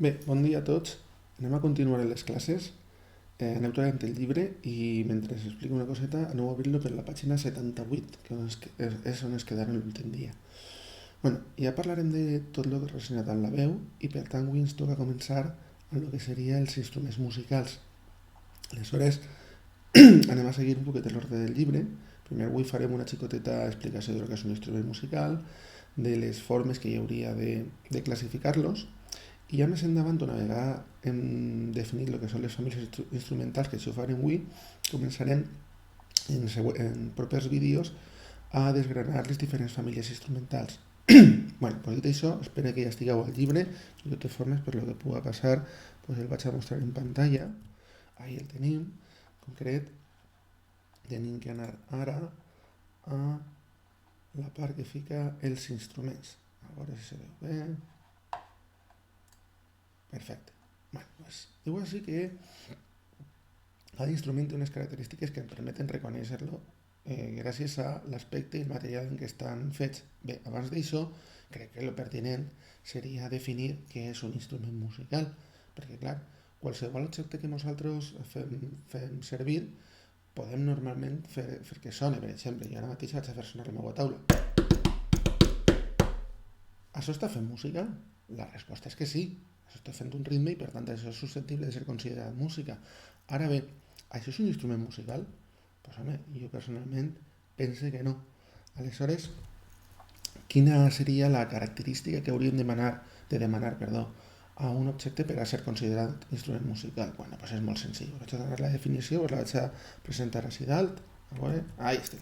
Bé, bon dia a tots. Anem a continuar les classes. Aneu trobant el llibre i mentre us explico una coseta aneu a obrir-lo per la pàgina 78, que és on es quedaran l'últim dia. Bueno, ja parlarem de tot el relacionat amb la veu i per tant avui ens toca començar amb el que serien els instruments musicals. Aleshores, anem a seguir un poquet l'ordre del llibre. Primer avui farem una xicoteta explicació de lo que és un instrument musical, de les formes que hi hauria de classificar-los, i ja més endavant, una vegada hem definit el que són les famílies instrumentals, que això ho farem avui, començarem en propers vídeos a desgranar les diferents famílies instrumentals. Bueno, pues dit això, espero que ja estigueu al llibre. De totes formes, per lo que pugui passar, pues el vaig a mostrar en pantalla. Ahí el tenim. En concret, tenim que anar ara a la part que fica els instruments. A veure si se veu bé. Perfecte. Bueno, pues, diu així que cada instrument té unes característiques que em permeten reconèixer-lo gràcies a l'aspecte i el material en què estan fets. Bé, abans d'això, crec que el pertinent seria definir què és un instrument musical, perquè, clar, qualsevol objecte que nosaltres fem servir podem normalment fer que soni. Per exemple, jo ara mateix vaig a fer sonar la meva taula. Això està fent música? La resposta és que sí. Això està fent un ritme i per tant això és susceptible de ser considerat música. Ara bé, això és un instrument musical? Pues home, jo personalment pense que no. Aleshores, quina seria la característica que hauríem de demanar a un objecte per a ser considerat instrument musical? Bueno, pues és molt senzill. Vaig a donar la definició, la vaig a presentar així dalt. A veure, ahí estem.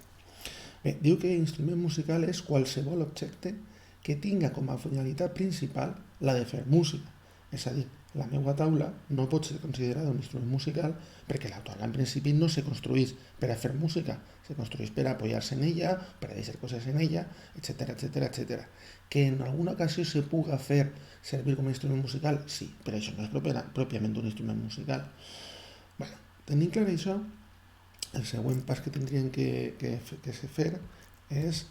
Bé, diu que instrument musical és qualsevol objecte que tinga com a finalitat principal la de fer música. És a dir, la meva taula no pot ser considerada un instrument musical perquè la taula en principi no se construeix per a fer música, se construeix per a apoyar-se en ella, per a deixar coses en ella, etc, etc, etc. Que en alguna ocasió se puga fer servir com a instrument musical, sí, però això no és pròpiament un instrument musical. Bueno, tenint clar això, el següent pas que tindríem que fer és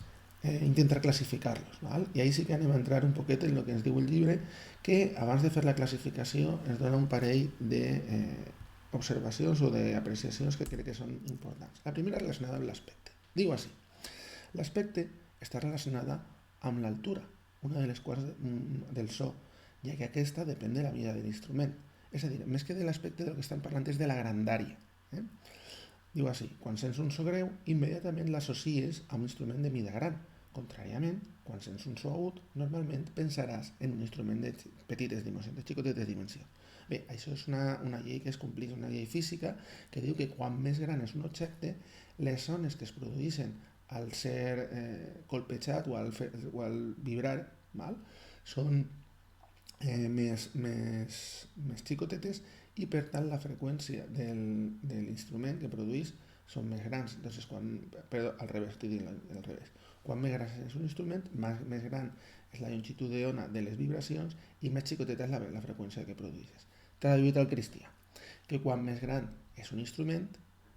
intentar classificar-los, val? I ahí sí que anem a entrar un poquet en el que ens diu el llibre, que abans de fer la classificació ens dona un parell d'observacions o d'apreciacions que crec que són importants. La primera relacionada amb l'aspecte. Diu així: l'aspecte està relacionada amb l'altura, una de les quals del so, ja que aquesta depèn de la mida de l'instrument. És a dir, més que de l'aspecte, del que estan parlant és de la grandària. Diu així: quan sents un so greu, immediatament l'associes a un instrument de mida gran. Contràriament, quan sents un so agut, normalment pensaràs en un instrument de petites dimensions, de xicotetes dimensions. Bé, això és una llei que es compleix, una llei física, que diu que quan més gran és un objecte, les ones que es produeixen al ser colpejat o al vibrar, són més xicotetes i per tant la freqüència de l'instrument que produeix són més grans. Entonces, al revés, t'he dit al revés. Quan més gran és un instrument, més gran és la longitud d'ona de les vibracions i més xicoteta és la freqüència que produeixes. Traduït al cristià, que quan més gran és un instrument,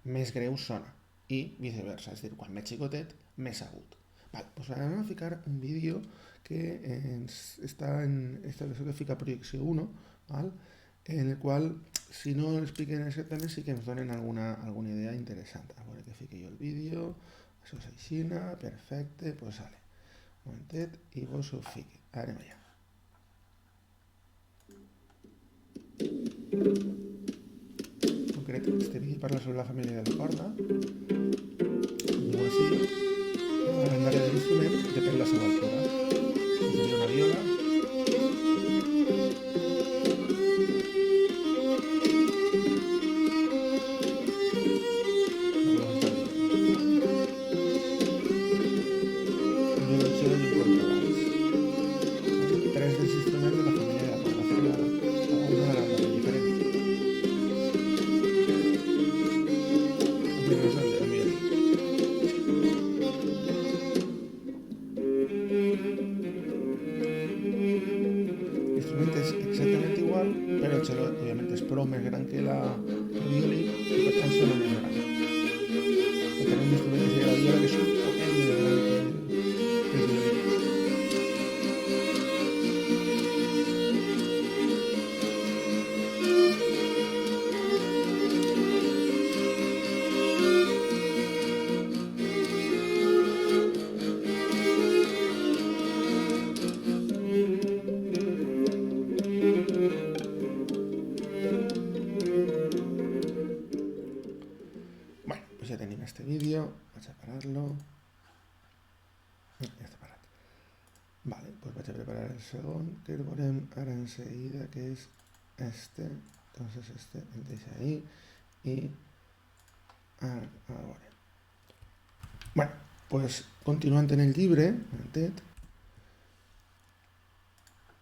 més greu sona i viceversa, és a dir, quan més xicotet, més agut. Doncs anem a ficar un vídeo que està en estableixó que fica projecció 1, en el qual, si no expliquen exactament, sí que ens donen alguna idea interessant. A veure que fiqui jo el vídeo. Això és aixina, perfecte, doncs sale. Un momentet i vos ho fiqui. Anem allà. En concret, este vídeo parla sobre la família de la corda. Diu així, la grandària de l'instrument depèn de la seva altura. Seria una viola. L'instrument és exactament igual, però el cello, òbviament, és prou més gran que el violí i per tant sona més gran. Per tant, un instrument que seria la viola, que és un poquet més gran que el violí. segon que el veurem ara en seguida, que és este. Entonces este el deixa ahí i ara veurem. Bueno, pues continuant en el llibre,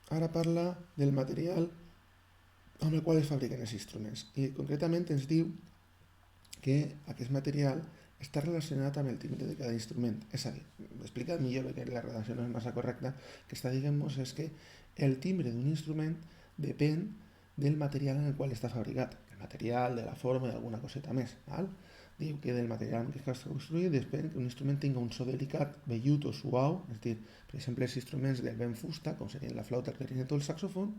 ara parla del material amb el qual es fabriquen els instruments i concretament ens diu que aquest material està relacionat amb el timbre de cada instrument. És a dir, explicat millor perquè la redacció no és massa correcta, que està dient-nos és que el timbre d'un instrument depèn del material en el qual està fabricat, el material, de la forma, d'alguna coseta més. Val? Diu que del material en què està construït depèn que un instrument tinga un so delicat, vellut o suau, és a dir, per exemple, els instruments del vent fusta, com serien la flauta, el clarinet o el saxofon,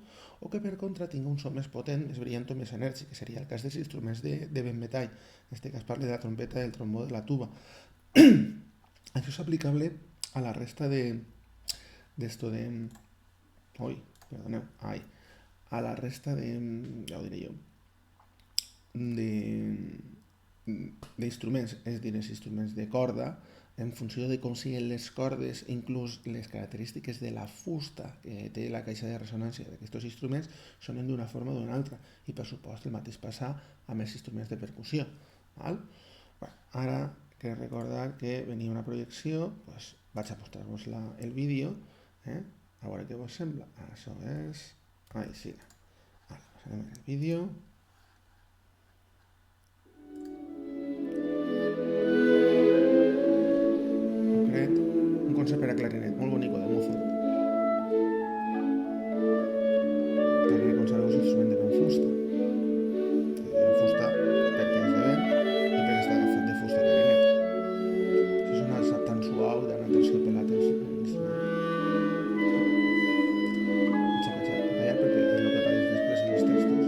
o que per contra tinga un so més potent, més brillant o més enèrgic, que seria el cas dels instruments de vent metall. En aquest cas parla de la trompeta, del trombó, de la tuba. Això és aplicable a la resta a la resta de, ja ho diré jo, d'instruments, és a dir, els instruments de corda, en funció de com siguin les cordes, inclús les característiques de la fusta que té la caixa de ressonància d'aquests instruments, sonen d'una forma o d'una altra. I per supost el mateix passa amb els instruments de percussió. Val? Bueno, ara que recordar que venia una projecció, doncs vaig a mostrar-vos el vídeo, a veure què vos sembla. Això és... Ahí sí. Ara, passarem el vídeo. Un concert per a clarinet, molt bonic, de Mozart. També conserveu l'instrument de vent fusta. De vent fusta perquè és de vent i perquè està agafat de fusta clarinet. Això sona tan suau, tan aterciopellat l'instrument. Vaig a callar perquè és el que apareix després en els textos.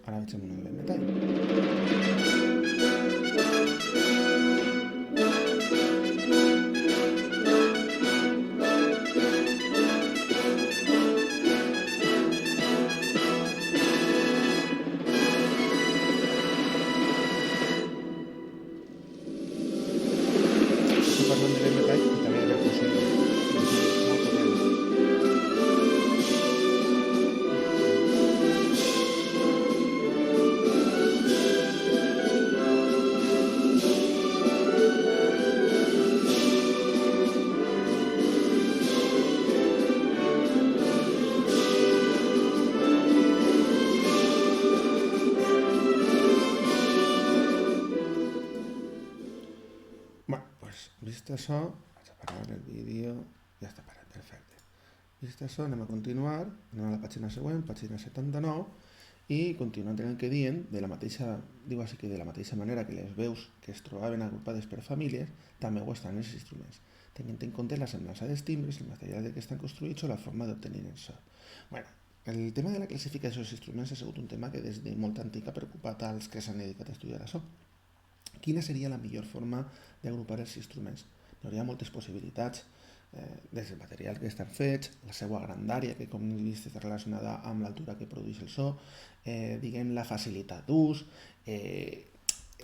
Ara veig una de vent metall. Estic parlant de vent metall i també de percussió. Molt potent. Bueno, doncs, vist això, vaig a parar el vídeo, ja està parat, perfecte. Vist això, anem a continuar, anem a la pàgina següent, pàgina 79, i continuant el que diuen, diu així que de la mateixa manera que les veus que es trobaven agrupades per famílies, també ho estan els instruments, tenint en compte la semblança dels timbres, el material de què estan construïts o la forma d'obtenir el so. Bueno, el tema de la classificació dels instruments ha sigut un tema que des de molt antic ha preocupat als que s'han dedicat a estudiar això. Quina seria la millor forma d'agrupar els instruments? Hi hauria moltes possibilitats, des del material que estan fets, la seva grandària, que com hem vist està relacionada amb l'altura que produeix el so, diguem la facilitat d'ús,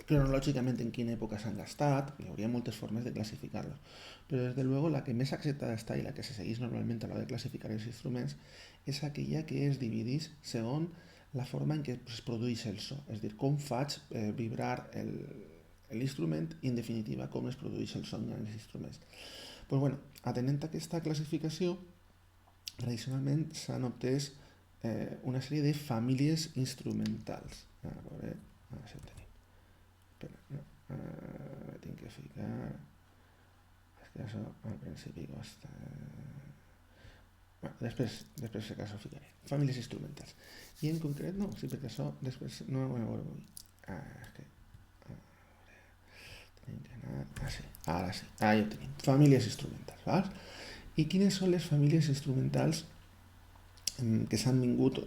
cronològicament en quina època s'han gastat, hi hauria moltes formes de classificar-los. Però des de luego la que més acceptada està i la que se segueix normalment a l'hora de classificar els instruments és aquella que es divideix segons la forma en què es produeix el so, és a dir, com faig vibrar l'instrument i en definitiva com es produeix el son en els instruments. Doncs bueno, atenent a aquesta classificació, tradicionalment s'han obtès una sèrie de famílies instrumentals. A veure, ara sí ho tenim. Espera, no, tinc que ficar... És que això al principi costa... Bueno, després si acaso ho ficaré. Famílies instrumentals. I en concret no, sí, perquè això després no ho veuré avui. És que... Ara sí, ja ho tenim. Famílies instrumentals, val? I quines són les famílies instrumentals que s'han vingut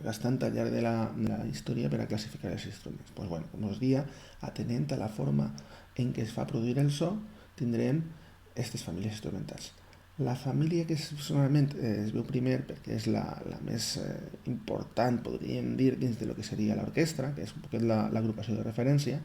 gastant al llarg de la història per a classificar els instruments? Doncs bueno, com us dia, atenent a la forma en què es fa produir el so, tindrem aquestes famílies instrumentals. La família que personalment es veu primer, perquè és la més important, podríem dir, dins de lo que seria l'orquestra, que és un poquet l'agrupació de referència,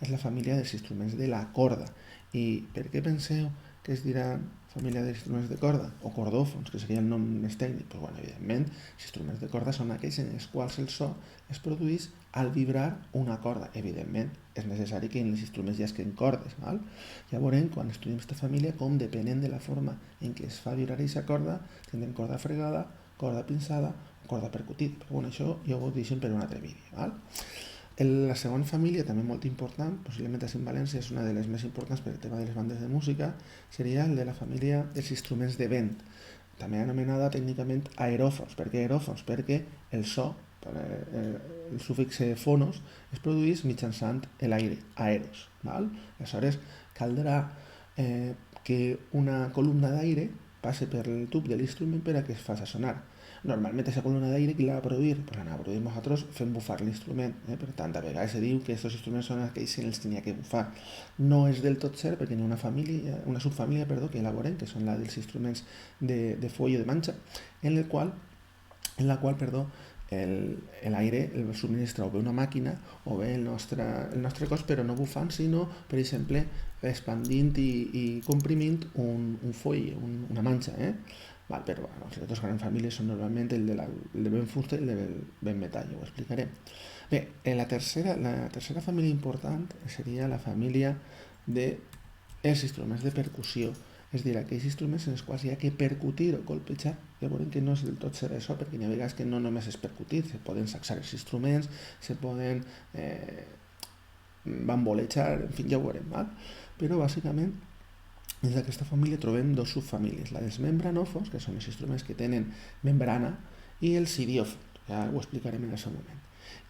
és la família dels instruments de la corda. I per què penseu que es dirà família d'instruments de corda, o cordòfons, que seria el nom més tècnic? Pues, bueno, evidentment, els instruments de corda són aquells en els quals el so es produeix al vibrar una corda. Evidentment, és necessari que en els instruments hi hagi cordes. Val? Ja veurem, quan estudiem aquesta família, com depenent de la forma en què es fa vibrar aquesta corda, tindrem corda fregada, corda pinçada o corda percutida. Però bueno, això ja ho deixem per un altre vídeo. Val? La segona família, també molt important, possiblement a València és una de les més importants per el tema de les bandes de música, seria el de la família dels instruments de vent, també anomenada tècnicament aeròfons. Per què aeròfons? Perquè el so, el sufix fonos, es produeix mitjançant l'aire, aeros. Val? Aleshores, caldrà que una columna d'aire passe per el tub de l'instrument per a que es faci sonar. Normalment aquesta columna d'aire qui la va produir? Pues la produïm nosaltres fent bufar l'instrument. Per tant, a vegades se diu que aquests instruments són aquells que els tenia que bufar. No és del tot cert perquè hi ha una subfamília que elaborem, que són la dels instruments de foll o de manxa, en la qual l'aire el subministra o bé una màquina o bé el nostre cos, però no bufant, sinó, per exemple, expandint i comprimint un foll, una manxa. Però les altres grans famílies són normalment el de vent fusta i el de vent metall, ho explicaré. Bé, la tercera família important seria la família dels instruments de percussió, és a dir, aquells instruments en els quals hi ha que percutir o colpejar. Ja veurem que no és del tot cert això, perquè hi ha vegades que no només és percutir, se poden sacsar els instruments, se poden bambolejar, en fi, ja ho veurem. Però bàsicament dins d'aquesta família trobem dos subfamílies, la dels membranòfons, que són els instruments que tenen membrana, i els idiòfons, ja ho explicarem en el seu moment.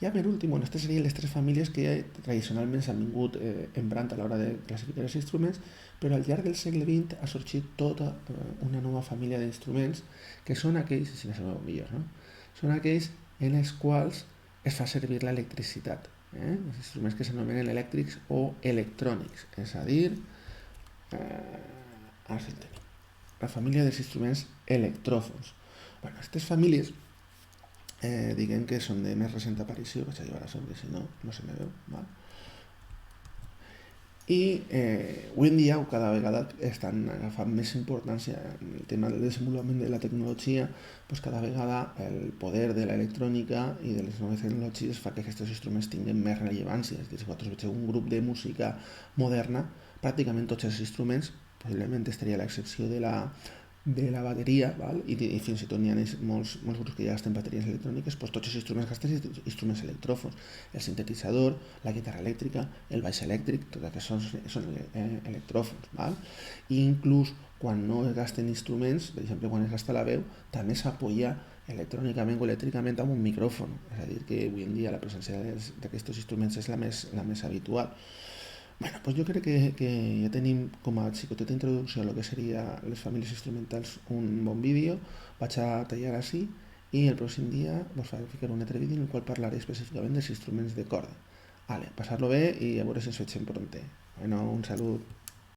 Ja per últim, aquestes serien les tres famílies que tradicionalment s'han vingut emprant a l'hora de classificar els instruments, però al llarg del segle XX ha sorgit tota una nova família d'instruments que són aquells, si no sabeu millor, no? Són aquells en els quals es fa servir l'electricitat, els instruments que s'anomenen elèctrics o electrònics, és a dir, la família dels instruments electròfons. Aquestes famílies diguem que són de més recent aparició, vaig a llevar a sobre, si no, no se me veu. I avui en dia cada vegada estan agafant més importància en el tema del desenvolupament de la tecnologia, doncs cada vegada el poder de l'electrònica i de les noves tecnologies fa que aquests instruments tinguin més rellevància. És a dir, si vosaltres veieu un grup de música moderna, pràcticament tots els instruments, possiblement estaria a l'excepció de la bateria, i fins i tot n'hi ha molts grups que ja gasten bateries electròniques, doncs tots els instruments gasten instruments electròfons, el sintetitzador, la guitarra elèctrica, el baix elèctric, tot aquests són electròfons. I inclús quan no es gasten instruments, per exemple quan es gasta la veu, també s'apoya electrònicament o elèctricament amb un micròfon, és a dir que avui en dia la presència d'aquests instruments és la més habitual. Doncs jo crec que ja tenim com a xicoteta introducció a lo que seria les famílies instrumentals un bon vídeo. Vaig a tallar així i el pròxim dia vos ficaré un altre vídeo en el qual parlaré específicament dels instruments de corda. Passar-lo bé i a veure si ens veiem pronte. Un salut.